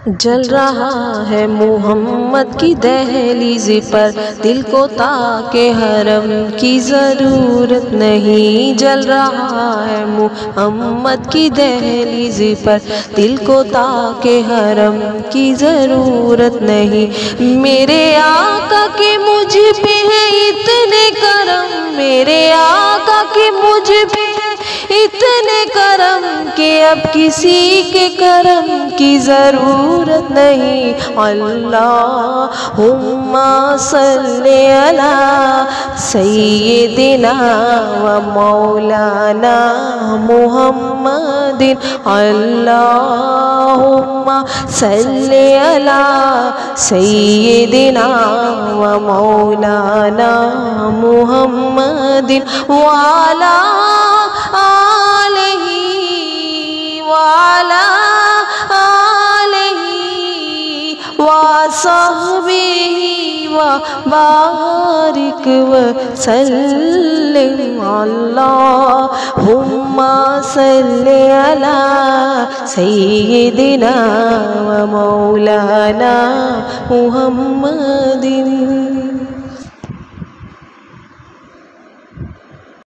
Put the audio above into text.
जल रहा है मोहम्मद की दहलीज़ पर, दिल को ताके हरम की ज़रूरत नहीं। जल रहा है मोहम्मद की दहलीज़ पर, दिल को ताके हरम की ज़रूरत नहीं। मेरे आका के मुझ पे है इतने करम, मेरे आका के मुझ पे इतने करम कि अब किसी के करम की ज़रूरत नहीं। अल्लाहुम्मा सल्ली अला सय्यिदिना व मौलाना मुहम्मदिन। अल्लाहुम्मा सल्ली अला सय्यिदिना व मौलाना मुहम्मदिन वाला व बारिक व सल्लिम। अल्लाहुम्मा सल्ली अला सय्यिदिना व मौलाना मुहम्मदिन।